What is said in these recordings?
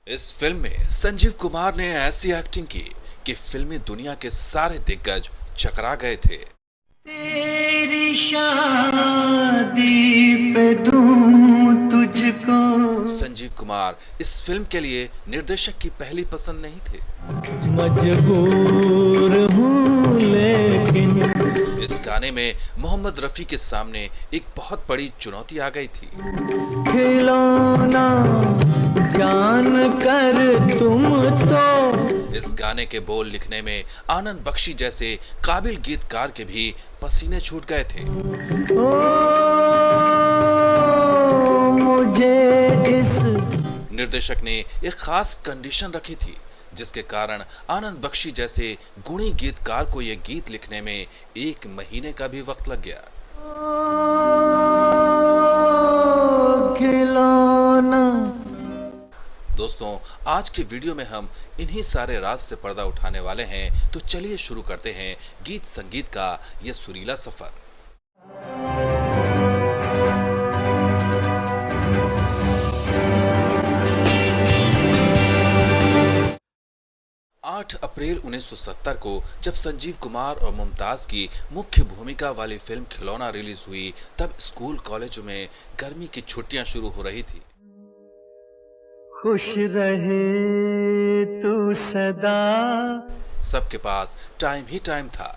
इस फिल्म में संजीव कुमार ने ऐसी एक्टिंग की कि फिल्मी दुनिया के सारे दिग्गज चकरा गए थे। तेरी शादी पे दूं तुझको। संजीव कुमार इस फिल्म के लिए निर्देशक की पहली पसंद नहीं थे। मजबूर हूँ लेकिन इस गाने में मोहम्मद रफी के सामने एक बहुत बड़ी चुनौती आ गई थी। खिलौना जान कर तुम तो। इस गाने के बोल लिखने में आनंद बख्शी जैसे काबिल गीतकार के भी पसीने छूट गए थे। ओ मुझे इस निर्देशक ने एक खास कंडीशन रखी थी जिसके कारण आनंद बख्शी जैसे गुणी गीतकार को यह गीत लिखने में 1 महीने का भी वक्त लग गया। खिलौना। दोस्तों, आज के वीडियो में हम इन्हीं सारे राज से पर्दा उठाने वाले हैं, तो चलिए शुरू करते हैं गीत संगीत का यह सुरीला सफर। 8 अप्रैल 1970 को जब संजीव कुमार और मुमताज की मुख्य भूमिका वाली फिल्म खिलौना रिलीज हुई, तब स्कूल कॉलेजों में गर्मी की छुट्टियां शुरू हो रही थी। खुश रहे तू सदा। सबके पास टाइम ही टाइम था,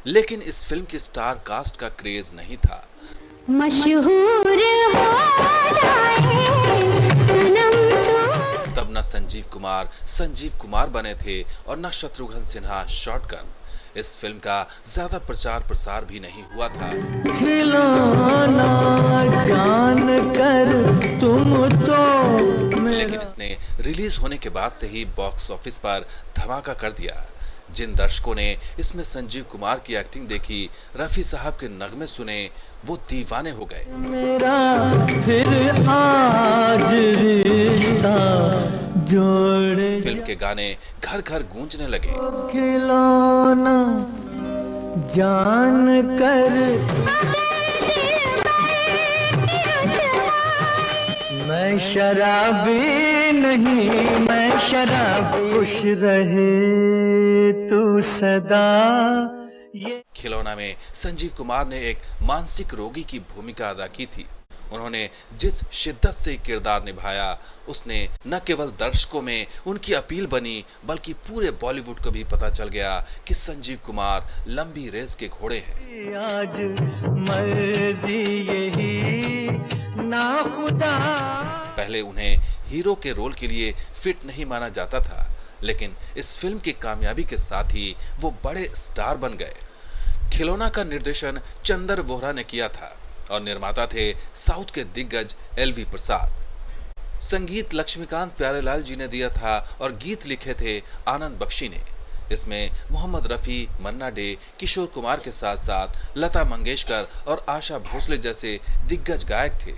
लेकिन इस फिल्म की स्टार कास्ट का क्रेज नहीं था। मशहूर हो जाए सनम तो। तब न संजीव कुमार बने थे और न शत्रुघ्न सिन्हा शॉटगन। इस फिल्म का ज्यादा प्रचार प्रसार भी नहीं हुआ था। खिलौना जान कर तुम तो। लेकिन इसने रिलीज होने के बाद से ही बॉक्स ऑफिस पर धमाका कर दिया। जिन दर्शकों ने इसमें संजीव कुमार की एक्टिंग देखी, रफी साहब के नगमे सुने, वो दीवाने हो गए। मेरा फिर आज रिश्ता जोड़े। फिल्म के गाने घर घर गूंजने लगे। खिलौना जान कर मैं शराबी नहीं, मैं शराबी। खुश रहे तू सदा। ये खिलौना में संजीव कुमार ने एक मानसिक रोगी की भूमिका अदा की थी। उन्होंने जिस शिद्दत से किरदार निभाया, उसने न केवल दर्शकों में उनकी अपील बनी, बल्कि पूरे बॉलीवुड को भी पता चल गया कि संजीव कुमार लंबी रेस के घोड़े हैं। आज मर्जी यही ना खुदा। पहले उन्हें हीरो के रोल के लिए फिट नहीं माना जाता था, लेकिन इस फिल्म की कामयाबी के साथ ही वो बड़े स्टार बन गए। खिलौना का निर्देशन चंदर वोहरा ने किया था और निर्माता थे साउथ के दिग्गज LV प्रसाद। संगीत लक्ष्मीकांत प्यारेलाल जी ने दिया था और गीत लिखे थे आनंद बख्शी ने। इसमें मोहम्मद रफी, मन्ना डे, किशोर कुमार के साथ साथ लता मंगेशकर और आशा भोसले जैसे दिग्गज गायक थे।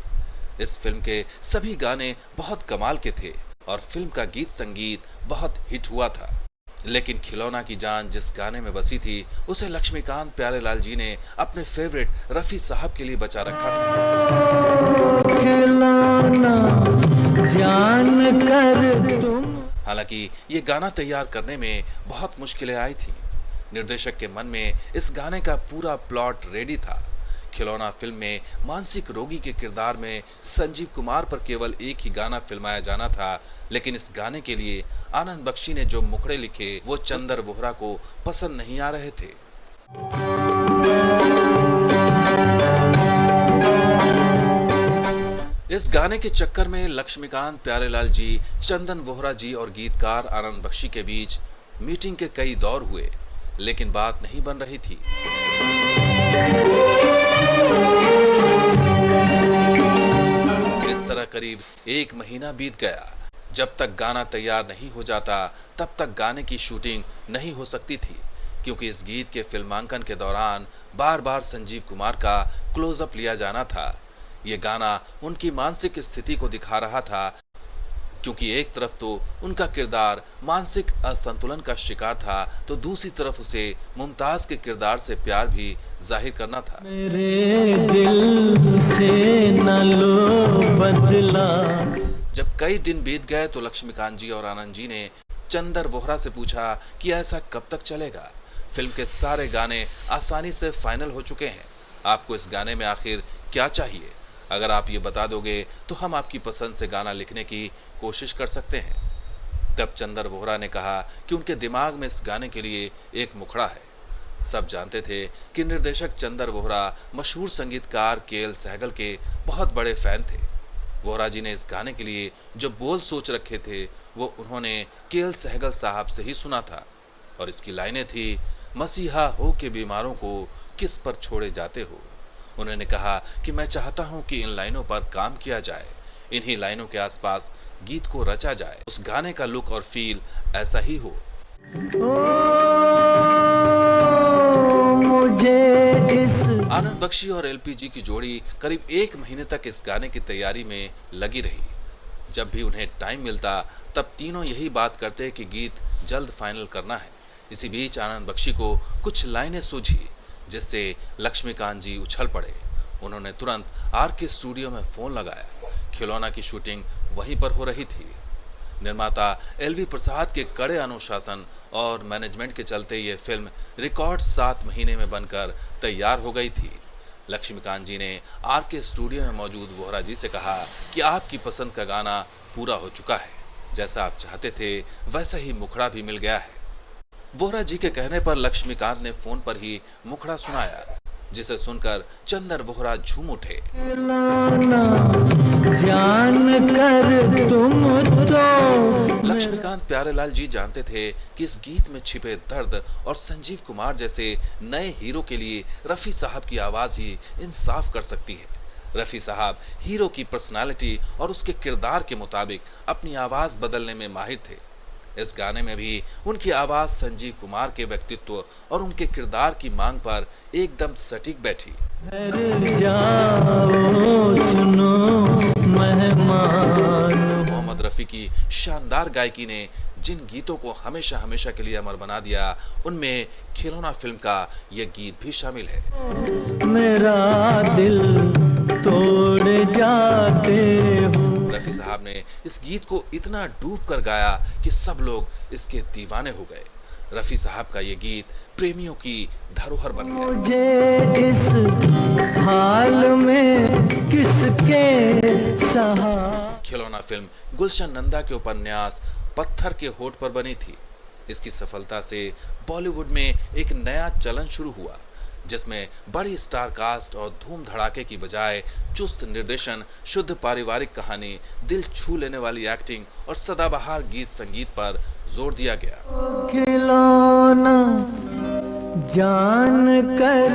इस फिल्म के सभी गाने बहुत कमाल के थे और फिल्म का गीत संगीत बहुत हिट हुआ था। लेकिन खिलौना की जान जिस गाने में बसी थी, उसे लक्ष्मीकांत प्यारेलाल जी ने अपने फेवरेट रफी साहब के लिए बचा रखा था। खिलौना जान कर तुम। हालांकि ये गाना तैयार करने में बहुत मुश्किलें आई थी। निर्देशक के मन में इस गाने का पूरा प्लॉट रेडी था। खिलौना फिल्म में मानसिक रोगी के किरदार में संजीव कुमार पर केवल एक ही गाना फिल्माया जाना था, लेकिन इस गाने के लिए आनंद बख्शी ने जो मुखड़े लिखे, वो चंदर वोहरा को पसंद नहीं आ रहे थे। इस गाने के चक्कर में लक्ष्मीकांत प्यारेलाल जी, चंदन वोहरा जी और गीतकार आनंद बख्शी के बीच मीटिंग के कई दौर हुए, लेकिन बात नहीं बन रही थी। इस तरह करीब 1 महीना बीत गया। जब तक गाना तैयार नहीं हो जाता, तब तक गाने की शूटिंग नहीं हो सकती थी, क्योंकि इस गीत के फिल्मांकन के दौरान बार बार संजीव कुमार का क्लोजअप लिया जाना था। ये गाना उनकी मानसिक स्थिति को दिखा रहा था, क्योंकि एक तरफ तो उनका किरदार मानसिक असंतुलन का शिकार था, तो दूसरी तरफ उसे मुमताज के किरदार से प्यार भी जाहिर करना था। मेरे दिल से न लो बदला। जब कई दिन बीत गए तो लक्ष्मीकांत जी और आनंद जी ने चंदर वोहरा से पूछा कि ऐसा कब तक चलेगा। फिल्म के सारे गाने आसानी से फाइनल हो चुके हैं, आपको इस गाने में आखिर क्या चाहिए? अगर आप ये बता दोगे तो हम आपकी पसंद से गाना लिखने की कोशिश कर सकते हैं। तब चंदर वोहरा ने कहा कि उनके दिमाग में इस गाने के लिए एक मुखड़ा है। सब जानते थे कि निर्देशक चंदर वोहरा मशहूर संगीतकार के.एल. सहगल के बहुत बड़े फैन थे। वोहरा जी ने इस गाने के लिए जो बोल सोच रखे थे वो उन्होंने के.एल. सहगल साहब से ही सुना था, और इसकी लाइनें थी, मसीहा हो के बीमारों को किस पर छोड़े जाते हो। उन्होंने कहा कि मैं चाहता हूं कि इन लाइनों पर काम किया जाए, इन्हीं लाइनों के आसपास गीत को रचा जाए, उस गाने का लुक और फील ऐसा ही हो। मुझे इस आनंद बख्शी और एलपीजी की जोड़ी करीब 1 महीने तक इस गाने की तैयारी में लगी रही। जब भी उन्हें टाइम मिलता तब तीनों यही बात करते कि गीत जल्द फाइनल करना है। इसी बीच आनंद बख्शी को कुछ लाइनें सूझी, जिससे लक्ष्मीकांत जी उछल पड़े। उन्होंने तुरंत आरके स्टूडियो में फोन लगाया। खिलौना की शूटिंग वहीं पर हो रही थी। निर्माता एलवी प्रसाद के कड़े अनुशासन और मैनेजमेंट के चलते ये फिल्म रिकॉर्ड 7 महीने में बनकर तैयार हो गई थी। लक्ष्मीकांत जी ने आरके स्टूडियो में मौजूद वोहरा जी से कहा कि आपकी पसंद का गाना पूरा हो चुका है, जैसा आप चाहते थे वैसा ही मुखड़ा भी मिल गया है। वोहरा जी के कहने पर लक्ष्मीकांत ने फोन पर ही मुखड़ा सुनाया, जिसे सुनकर चंदर वोहरा झूम उठे। जान कर तुम तो लक्ष्मीकांत प्यारेलाल जी जानते थे कि इस गीत में छिपे दर्द और संजीव कुमार जैसे नए हीरो के लिए रफी साहब की आवाज ही इंसाफ कर सकती है। रफी साहब हीरो की पर्सनालिटी और उसके किरदार के मुताबिक अपनी आवाज बदलने में माहिर थे। इस गाने में भी उनकी आवाज संजीव कुमार के व्यक्तित्व और उनके किरदार की मांग पर एकदम सटीक बैठी। जाओ सुनो मेहमान। मोहम्मद रफी की शानदार गायकी ने जिन गीतों को हमेशा हमेशा के लिए अमर बना दिया, उनमें खिलौना फिल्म का यह गीत भी शामिल है। मेरा दिल तोड़ जाते हो। रफी साहब ने इस गीत को इतना डूब कर गाया कि सब लोग इसके दीवाने हो गए। रफी साहब का ये गीत प्रेमियों की धरोहर बन गया। मुझे इस हाल में किसके सहारे। खिलौना फिल्म गुलशन नंदा के उपन्यास पत्थर के होठ पर बनी थी। इसकी सफलता से बॉलीवुड में एक नया चलन शुरू हुआ, जिसमें बड़ी स्टार कास्ट और धूम धड़ाके की बजाय चुस्त निर्देशन, शुद्ध पारिवारिक कहानी, दिल छू लेने वाली एक्टिंग और सदाबहार गीत संगीत पर जोर दिया गया। खिलौना जान कर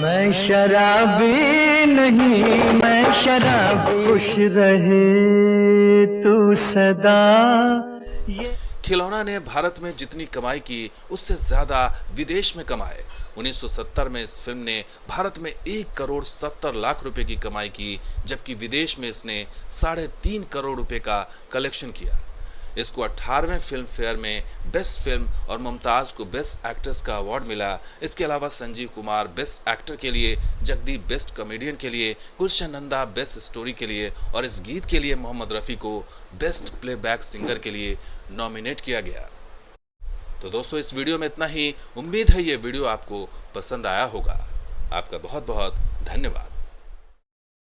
मैं शराबी नहीं, मैं शराबी। खुश रहे तू सदा। खिलौना ने भारत में जितनी कमाई की उससे ज्यादा विदेश में कमाए। 1970 में इस फिल्म ने भारत में 1 करोड़ 70 लाख रुपए की कमाई की, जबकि विदेश में इसने 3.5 करोड़ रुपए का कलेक्शन किया। इसको 18वें फिल्म फेयर में बेस्ट फिल्म और मुमताज को बेस्ट एक्ट्रेस का अवार्ड मिला। इसके अलावा संजीव कुमार बेस्ट एक्टर के लिए, जगदीप बेस्ट कॉमेडियन के लिए, गुलशन नंदा बेस्ट स्टोरी के लिए और इस गीत के लिए मोहम्मद रफ़ी को बेस्ट प्लेबैक सिंगर के लिए नॉमिनेट किया गया। तो दोस्तों, इस वीडियो में इतना ही। उम्मीद है ये वीडियो आपको पसंद आया होगा। आपका बहुत बहुत धन्यवाद।